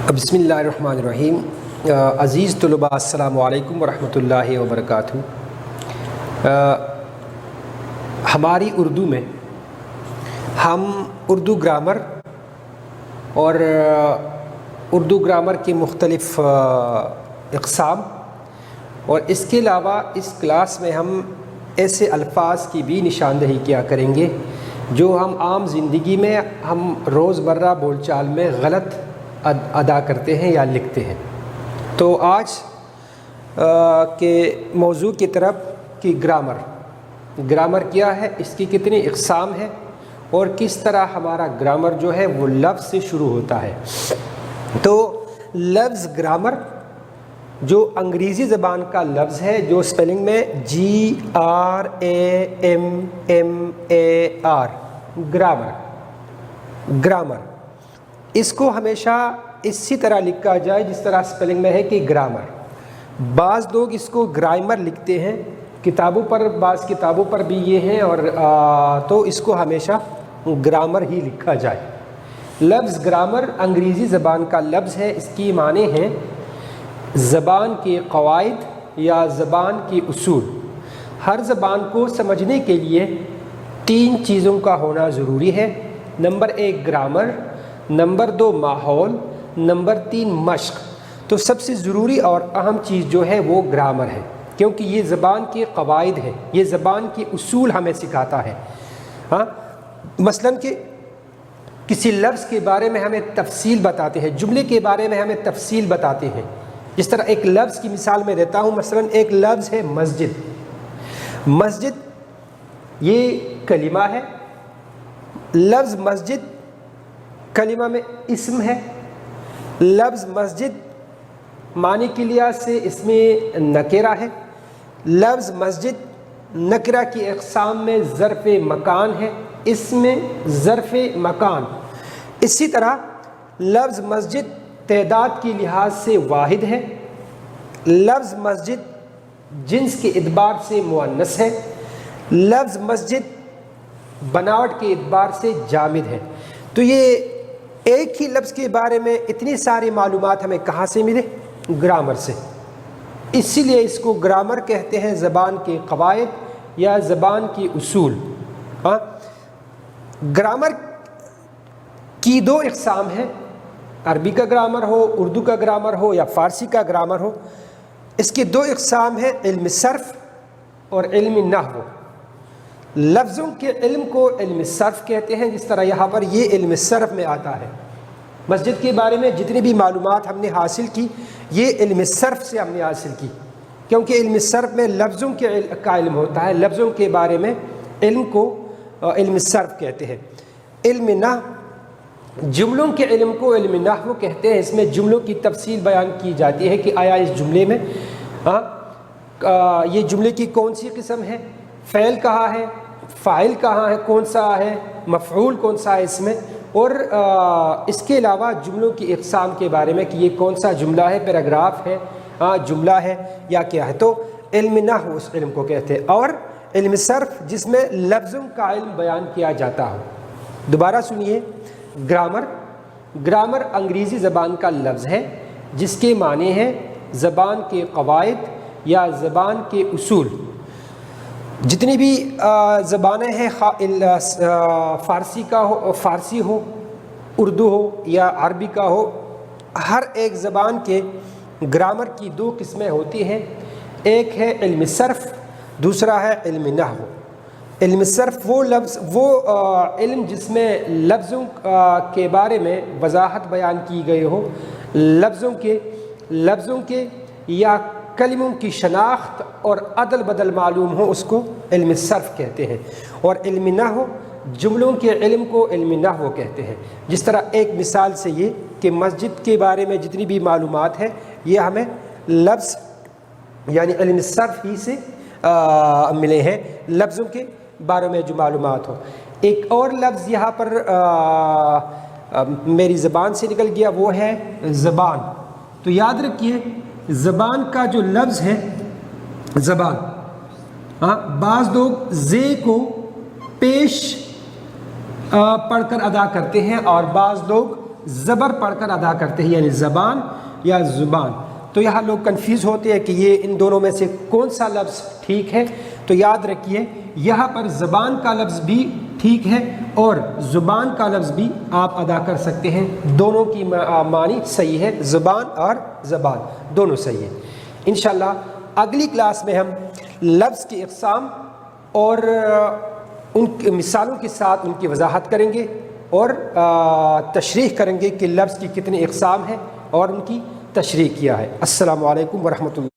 بسم اللہ الرحمن الرحیم۔ عزیز طلباء السلام علیکم ورحمۃ اللہ وبرکاتہ۔ ہماری اردو میں ہم اردو گرامر اور اردو گرامر کے مختلف اقسام اور اس کے علاوہ اس کلاس میں ہم ایسے الفاظ کی بھی نشاندہی کیا کریں گے جو ہم عام زندگی میں ہم روزمرہ بول چال میں غلط ادا کرتے ہیں یا لکھتے ہیں۔ تو آج کے موضوع کی طرف کہ گرامر کیا ہے، اس کی کتنی اقسام ہیں اور کس طرح ہمارا گرامر جو ہے وہ لفظ سے شروع ہوتا ہے۔ تو لفظ گرامر جو انگریزی زبان کا لفظ ہے، جو سپیلنگ میں GRAMMAR گرامر، اس کو ہمیشہ اسی طرح لکھا جائے جس طرح سپیلنگ میں ہے کہ گرامر۔ بعض لوگ اس کو گرامر لکھتے ہیں کتابوں پر، بعض کتابوں پر بھی یہ ہیں، اور تو اس کو ہمیشہ گرامر ہی لکھا جائے۔ لفظ گرامر انگریزی زبان کا لفظ ہے، اس کی معنی ہیں زبان کے قواعد یا زبان کے اصول۔ ہر زبان کو سمجھنے کے لیے 3 چیزوں کا ہونا ضروری ہے۔ نمبر 1 گرامر، نمبر 2 ماحول، نمبر 3 مشق۔ تو سب سے ضروری اور اہم چیز جو ہے وہ گرامر ہے، کیونکہ یہ زبان کے قواعد ہے، یہ زبان کے اصول ہمیں سکھاتا ہے۔ مثلاً کہ کسی لفظ کے بارے میں ہمیں تفصیل بتاتے ہیں، جملے کے بارے میں ہمیں تفصیل بتاتے ہیں۔ جس طرح ایک لفظ کی مثال میں دیتا ہوں، مثلاً ایک لفظ ہے مسجد۔ مسجد یہ کلمہ ہے، لفظ مسجد کلمہ میں اسم ہے۔ لفظ مسجد معنی کے لحاظ سے اس میں نکرہ ہے۔ لفظ مسجد نکرہ کی اقسام میں ظرف مکان ہے، اس میں ظرف مکان۔ اسی طرح لفظ مسجد تعداد کے لحاظ سے واحد ہے۔ لفظ مسجد جنس کے اعتبار سے مؤنث ہے۔ لفظ مسجد بناوٹ کے اعتبار سے جامد ہے۔ تو یہ ایک ہی لفظ کے بارے میں اتنی ساری معلومات ہمیں کہاں سے ملے؟ گرامر سے۔ اسی لیے اس کو گرامر کہتے ہیں، زبان کے قواعد یا زبان کے اصول۔ گرامر کی 2 اقسام ہیں، عربی کا گرامر ہو، اردو کا گرامر ہو یا فارسی کا گرامر ہو۔ اس کی 2 اقسام ہیں، علم صرف اور علم نحو۔ لفظوں کے علم کو علم صرف کہتے ہیں، جس طرح یہاں پر یہ علم صرف میں آتا ہے۔ مسجد کے بارے میں جتنی بھی معلومات ہم نے حاصل کی، یہ علم صرف سے ہم نے حاصل کی، کیونکہ علم صرف میں لفظوں کا علم ہوتا ہے۔ لفظوں کے بارے میں علم کو علم صرف کہتے ہیں۔ علم نحو جملوں کے علم کو علم نحو کہتے ہیں۔ اس میں جملوں کی تفصیل بیان کی جاتی ہے کہ آیا اس جملے میں یہ جملے کی کون سی قسم ہے، فعل کہاں ہے، فاعل کہاں ہے، کون سا ہے، مفعول کون سا ہے اس میں، اور اس کے علاوہ جملوں کی اقسام کے بارے میں کہ یہ کون سا جملہ ہے، پیراگراف ہے، جملہ ہے یا کیا ہے۔ تو علم نحو اس علم کو کہتے ہیں۔ اور علم صرف جس میں لفظوں کا علم بیان کیا جاتا ہو۔ دوبارہ سنیے، گرامر انگریزی زبان کا لفظ ہے جس کے معنی ہیں زبان کے قواعد یا زبان کے اصول۔ جتنی بھی زبانیں ہیں، فارسی ہو، اردو ہو یا عربی کا ہو، ہر ایک زبان کے گرامر کی 2 قسمیں ہوتی ہیں۔ ایک ہے علم صرف، دوسرا ہے علم نحو۔ علم صرف وہ علم جس میں لفظوں کے بارے میں وضاحت بیان کی گئی ہو، لفظوں کے یا کلموں کی شناخت اور عدل بدل معلوم ہو، اس کو علم صرف کہتے ہیں۔ اور علم نحو جملوں کے علم کو علم نحو کہتے ہیں۔ جس طرح ایک مثال سے یہ کہ مسجد کے بارے میں جتنی بھی معلومات ہے، یہ ہمیں لفظ یعنی علم صرف ہی سے ملے ہیں، لفظوں کے بارے میں جو معلومات ہو۔ ایک اور لفظ یہاں پر میری زبان سے نکل گیا، وہ ہے زبان۔ تو یاد رکھیے، زبان کا جو لفظ ہے زبان، بعض لوگ زے کو پیش پڑھ کر ادا کرتے ہیں اور بعض لوگ زبر پڑھ کر ادا کرتے ہیں، یعنی زبان یا زبان۔ تو یہاں لوگ کنفیوز ہوتے ہیں کہ یہ ان دونوں میں سے کون سا لفظ ٹھیک ہے، تو یاد رکھیے یہاں پر زبان کا لفظ بھی ٹھیک ہے اور زبان کا لفظ بھی آپ ادا کر سکتے ہیں، دونوں کی معنی صحیح ہے، زبان اور زبان دونوں صحیح ہے۔ انشاءاللہ اگلی کلاس میں ہم لفظ کی اقسام اور ان کی مثالوں کے ساتھ ان کی وضاحت کریں گے اور تشریح کریں گے کہ لفظ کی کتنی اقسام ہیں اور ان کی تشریح کیا ہے۔ السلام علیکم ورحمۃ اللہ۔